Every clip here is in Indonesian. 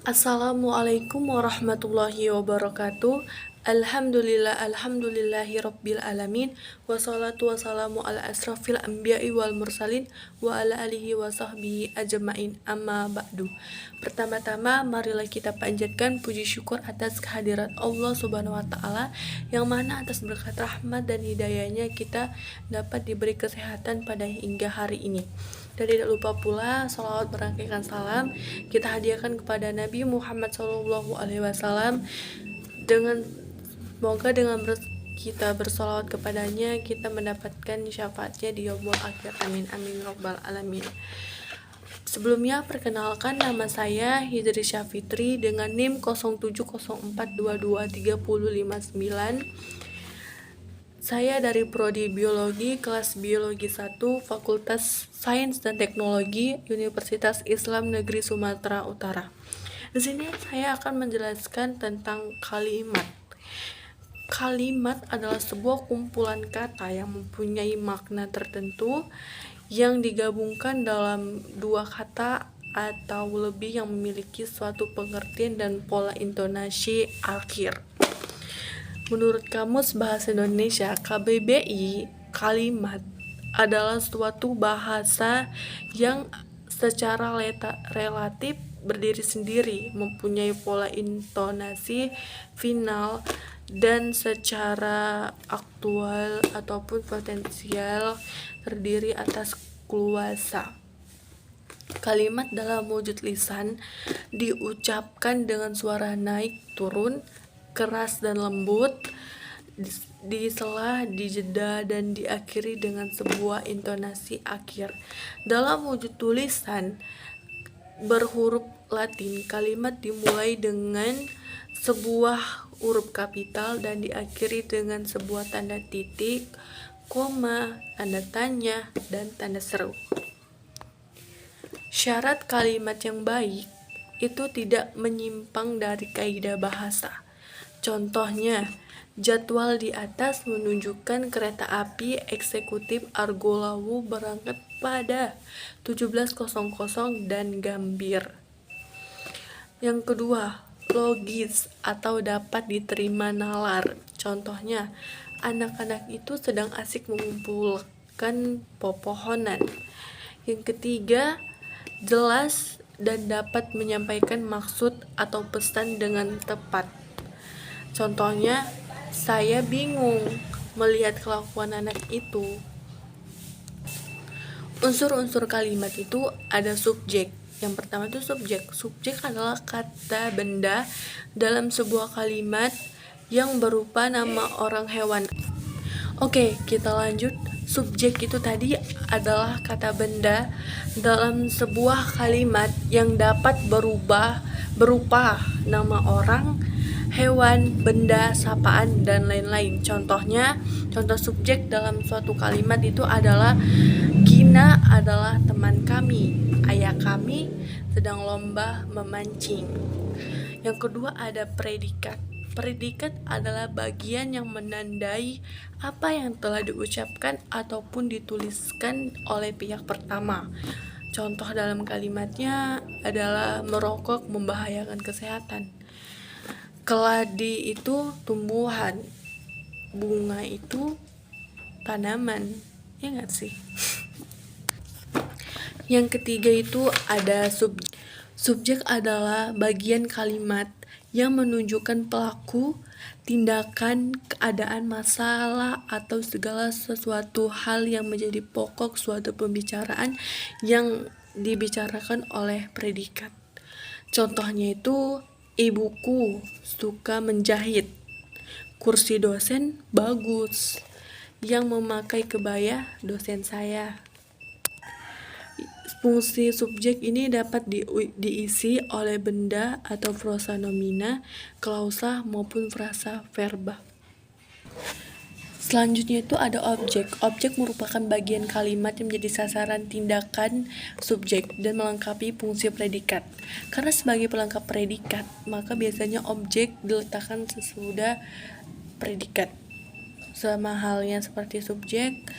Assalamualaikum warahmatullahi wabarakatuh. Alhamdulillahi rabbil alamin. Wassalatu wassalamu ala asrafil anbiya'i wal mursalin wa ala alihi wa sahbihi ajma'in, amma ba'du. Pertama-tama marilah kita panjatkan puji syukur atas kehadirat Allah Subhanahu wa taala, yang mana atas berkat rahmat dan hidayahnya kita dapat diberi kesehatan pada hingga hari ini. Dan tidak lupa pula salawat berangkaikan salam kita hadiahkan kepada Nabi Muhammad SAW, dengan semoga dengan kita bersalawat kepadanya kita mendapatkan syafaatnya di yaumul akhir. Amin amin robbal alamin. Sebelumnya perkenalkan, nama saya Hidri Syafitri dengan NIM 0704223059. Saya dari Prodi Biologi, kelas Biologi 1, Fakultas Sains dan Teknologi, Universitas Islam Negeri Sumatera Utara. Di sini saya akan menjelaskan tentang kalimat. Kalimat adalah sebuah kumpulan kata yang mempunyai makna tertentu yang digabungkan dalam dua kata atau lebih yang memiliki suatu pengertian dan pola intonasi akhir. Menurut Kamus Bahasa Indonesia KBBI, kalimat adalah suatu bahasa yang secara relatif berdiri sendiri, mempunyai pola intonasi final, dan secara aktual ataupun potensial terdiri atas keluasa. Kalimat dalam wujud lisan diucapkan dengan suara naik turun, keras dan lembut, disela, dijeda, dan diakhiri dengan sebuah intonasi akhir. Dalam wujud tulisan berhuruf Latin, kalimat dimulai dengan sebuah huruf kapital dan diakhiri dengan sebuah tanda titik, koma, tanda tanya, dan tanda seru. Syarat kalimat yang baik itu tidak menyimpang dari kaidah bahasa. Contohnya, jadwal di atas menunjukkan kereta api eksekutif Argo Lawu berangkat pada 17.00 dan gambir. Yang kedua, logis atau dapat diterima nalar. Contohnya, anak-anak itu sedang asik mengumpulkan pepohonan. Yang ketiga, jelas dan dapat menyampaikan maksud atau pesan dengan tepat. Contohnya, saya bingung melihat kelakuan anak itu. Unsur-unsur kalimat itu ada subjek. Yang pertama itu subjek. Subjek adalah kata benda dalam sebuah kalimat yang berupa nama orang, hewan. Oke, kita lanjut. Subjek itu tadi adalah kata benda dalam sebuah kalimat yang dapat berupa nama orang, hewan, benda, sapaan, dan lain-lain. Contoh subjek dalam suatu kalimat itu adalah Gina adalah teman kami, ayah kami sedang lomba memancing. Yang kedua ada predikat. Predikat adalah bagian yang menandai apa yang telah diucapkan ataupun dituliskan oleh pihak pertama. Contoh dalam kalimatnya adalah merokok membahayakan kesehatan. Keladi itu tumbuhan, bunga itu tanaman, ya nggak sih? Yang ketiga itu ada subjek. Subjek adalah bagian kalimat yang menunjukkan pelaku, tindakan, keadaan, masalah, atau segala sesuatu hal yang menjadi pokok suatu pembicaraan yang dibicarakan oleh predikat. Contohnya itu, ibuku suka menjahit, kursi dosen bagus, yang memakai kebaya dosen saya. Fungsi subjek ini dapat diisi oleh benda atau prosa nomina, klausa, maupun frasa verba. Selanjutnya itu ada objek. Objek merupakan bagian kalimat yang menjadi sasaran tindakan subjek dan melengkapi fungsi predikat. Karena sebagai pelengkap predikat, maka biasanya objek diletakkan sesudah predikat. Sama halnya seperti subjek,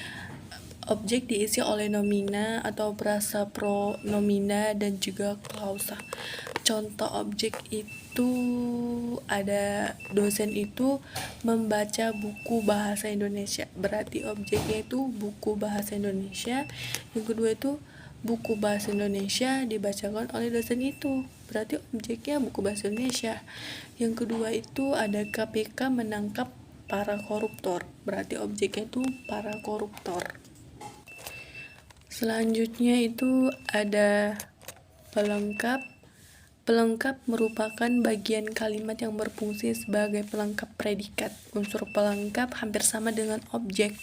Objek diisi oleh nomina atau frasa pronomina dan juga klausa. Contoh objek itu ada dosen itu membaca buku bahasa Indonesia. Berarti objeknya itu buku bahasa Indonesia. Yang kedua itu buku bahasa Indonesia dibacakan oleh dosen itu. Berarti objeknya buku bahasa Indonesia. Yang kedua itu ada KPK menangkap para koruptor. Berarti objeknya itu para koruptor. Selanjutnya itu ada pelengkap. Pelengkap merupakan bagian kalimat yang berfungsi sebagai pelengkap predikat. Unsur pelengkap hampir sama dengan objek.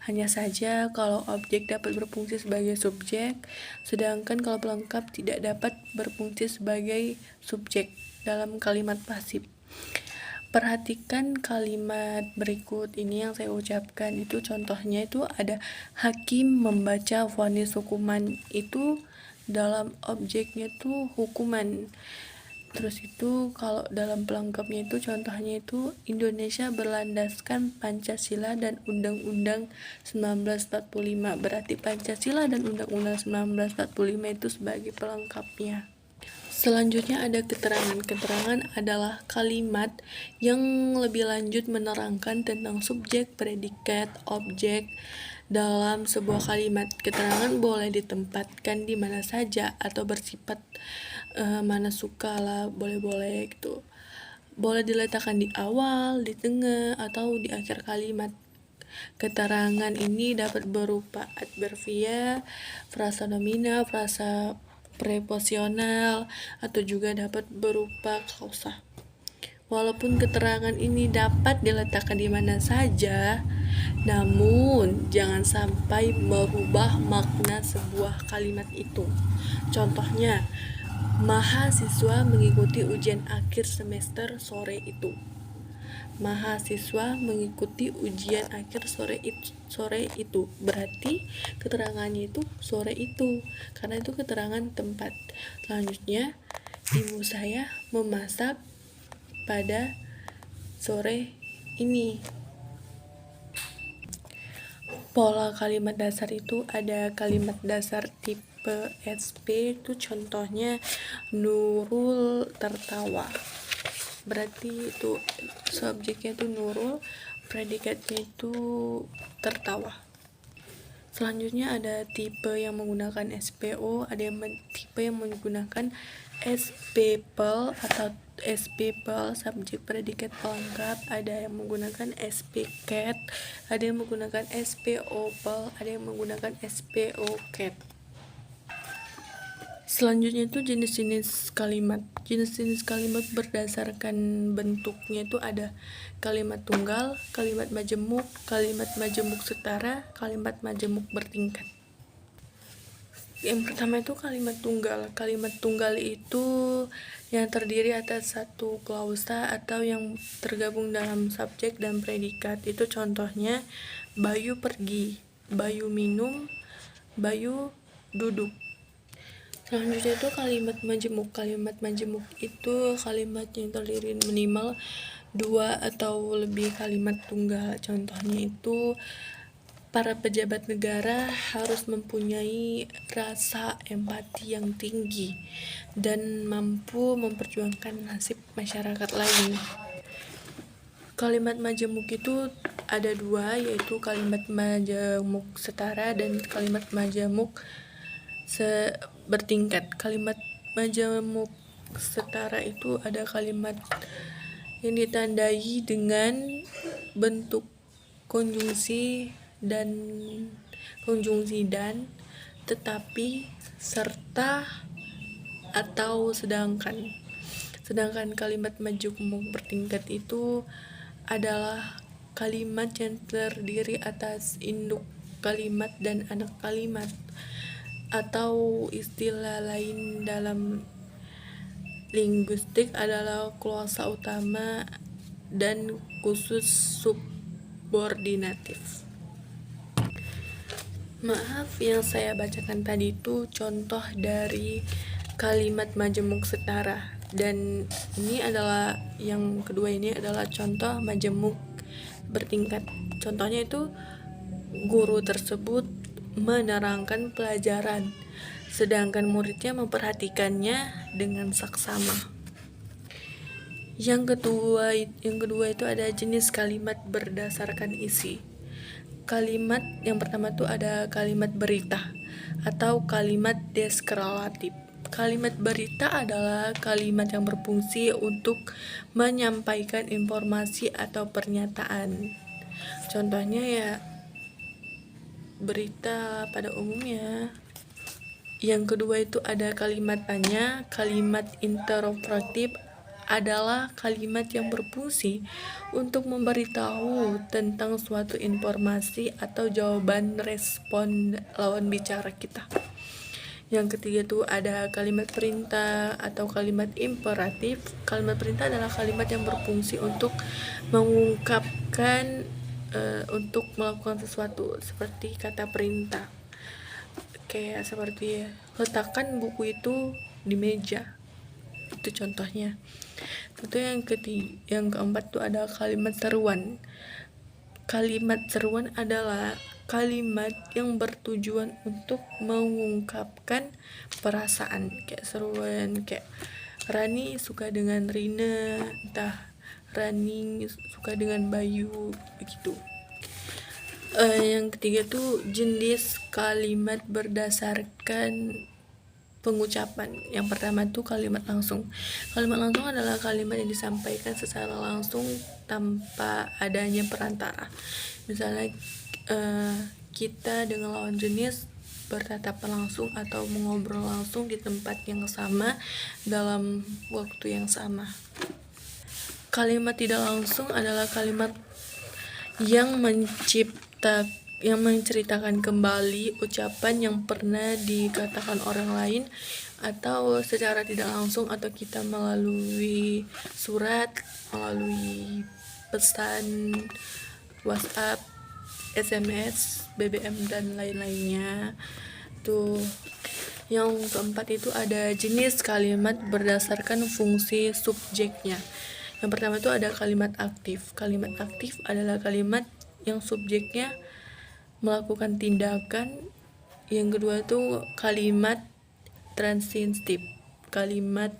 Hanya saja kalau objek dapat berfungsi sebagai subjek, sedangkan kalau pelengkap tidak dapat berfungsi sebagai subjek dalam kalimat pasif. Perhatikan kalimat berikut ini yang saya ucapkan itu contohnya itu ada hakim membaca vonis hukuman, itu dalam objeknya itu hukuman. Terus itu kalau dalam pelengkapnya itu contohnya itu Indonesia berlandaskan Pancasila dan Undang-Undang 1945. Berarti Pancasila dan Undang-Undang 1945 itu sebagai pelengkapnya. Selanjutnya ada keterangan. Keterangan adalah kalimat yang lebih lanjut menerangkan tentang subjek, predikat, objek dalam sebuah kalimat. Keterangan boleh ditempatkan di mana saja atau bersifat mana suka lah, boleh-boleh gitu. Boleh diletakkan di awal, di tengah, atau di akhir kalimat. Keterangan ini dapat berupa adverbial, frasa nomina, frasa preposisional, atau juga dapat berupa klausa. Walaupun keterangan ini dapat diletakkan di mana saja, namun jangan sampai merubah makna sebuah kalimat itu. Contohnya, mahasiswa mengikuti ujian akhir semester sore itu. Mahasiswa mengikuti ujian akhir sore itu. Berarti keterangannya itu sore itu, karena itu keterangan tempat. Selanjutnya, ibu saya memasak pada sore ini. Pola kalimat dasar itu ada kalimat dasar tipe SP itu contohnya Nurul tertawa. Berarti itu subjeknya itu Nurul, predikatnya itu tertawa. Selanjutnya ada tipe yang menggunakan SPO, ada tipe yang menggunakan SPPL atau SPPL subjek predikat pelengkap, ada yang menggunakan SPCAT, ada yang menggunakan SPOPL, ada yang menggunakan SPOCAT. Selanjutnya itu jenis-jenis kalimat. Jenis-jenis kalimat berdasarkan bentuknya itu ada kalimat tunggal, kalimat majemuk setara, kalimat majemuk bertingkat. Yang pertama itu kalimat tunggal. Kalimat tunggal itu yang terdiri atas satu klausa atau yang tergabung dalam subjek dan predikat. Itu contohnya Bayu pergi, Bayu minum, Bayu duduk. Selanjutnya itu kalimat majemuk. Kalimat majemuk itu kalimat yang terdiri minimal 2 atau lebih kalimat tunggal. Contohnya itu para pejabat negara harus mempunyai rasa empati yang tinggi dan mampu memperjuangkan nasib masyarakat lain. Kalimat majemuk itu ada 2, yaitu kalimat majemuk setara dan kalimat majemuk bertingkat. Kalimat majemuk setara itu ada kalimat yang ditandai dengan bentuk konjungsi dan tetapi, serta, atau sedangkan. Sedangkan kalimat majemuk bertingkat itu adalah kalimat yang terdiri atas induk kalimat dan anak kalimat, atau istilah lain dalam linguistik adalah klausa utama dan khusus subordinatif. Maaf, yang saya bacakan tadi itu contoh dari kalimat majemuk setara, dan ini adalah yang kedua, ini adalah contoh majemuk bertingkat. Contohnya itu guru tersebut menerangkan pelajaran, sedangkan muridnya memperhatikannya dengan saksama. Yang kedua itu ada jenis kalimat berdasarkan isi. Kalimat yang pertama itu ada kalimat berita atau kalimat deskriptif. Kalimat berita adalah kalimat yang berfungsi untuk menyampaikan informasi atau pernyataan. Contohnya ya berita pada umumnya. Yang kedua itu ada kalimat tanya. Kalimat interogatif adalah kalimat yang berfungsi untuk memberitahu tentang suatu informasi atau jawaban respon lawan bicara kita. Yang ketiga itu ada kalimat perintah atau kalimat imperatif. Kalimat perintah adalah kalimat yang berfungsi untuk mengungkapkan untuk melakukan sesuatu, seperti kata perintah. Kayak seperti letakkan buku itu di meja. Itu contohnya. Tentu yang keempat tuh ada kalimat seruan. Kalimat seruan adalah kalimat yang bertujuan untuk mengungkapkan perasaan, kayak seruan kayak Rani suka dengan Rina, entah Rani suka dengan Bayu, begitu. Yang ketiga tuh jenis kalimat berdasarkan pengucapan. Yang pertama itu kalimat langsung. Kalimat langsung adalah kalimat yang disampaikan secara langsung tanpa adanya perantara. Misalnya kita dengan lawan jenis bertatapan langsung atau mengobrol langsung di tempat yang sama dalam waktu yang sama. Kalimat tidak langsung adalah kalimat yang menceritakan kembali ucapan yang pernah dikatakan orang lain atau secara tidak langsung, atau kita melalui surat, melalui pesan WhatsApp, SMS, BBM dan lain-lainnya. Tuh. Yang keempat itu ada jenis kalimat berdasarkan fungsi subjeknya. Yang pertama itu ada kalimat aktif. Kalimat aktif adalah kalimat yang subjeknya melakukan tindakan. Yang kedua itu kalimat transitif. Kalimat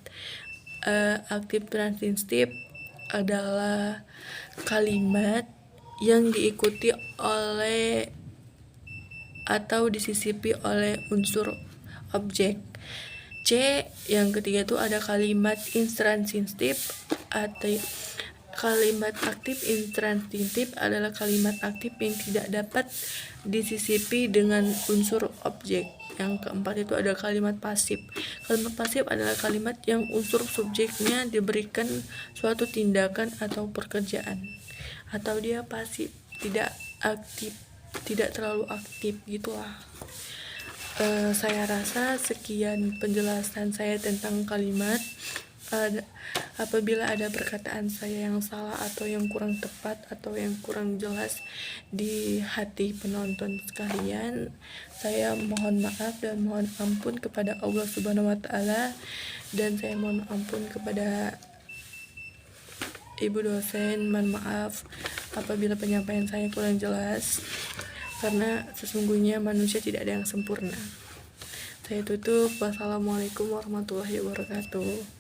aktif transitif adalah kalimat yang diikuti oleh atau disisipi oleh unsur objek. Yang ketiga itu ada kalimat intransitif. Atau kalimat aktif intransitif adalah kalimat aktif yang tidak dapat disisipi dengan unsur objek. Yang keempat itu ada kalimat pasif. Kalimat pasif adalah kalimat yang unsur subjeknya diberikan suatu tindakan atau pekerjaan, atau dia pasif, tidak aktif, tidak terlalu aktif gitulah. Saya rasa sekian penjelasan saya tentang kalimat. Apabila ada perkataan saya yang salah atau yang kurang tepat atau yang kurang jelas di hati penonton sekalian, saya mohon maaf dan mohon ampun kepada Allah Subhanahu wa Ta'ala, dan saya mohon ampun kepada ibu dosen. Mohon maaf apabila penyampaian saya kurang jelas, karena sesungguhnya manusia tidak ada yang sempurna. Saya tutup. Wassalamualaikum warahmatullahi wabarakatuh.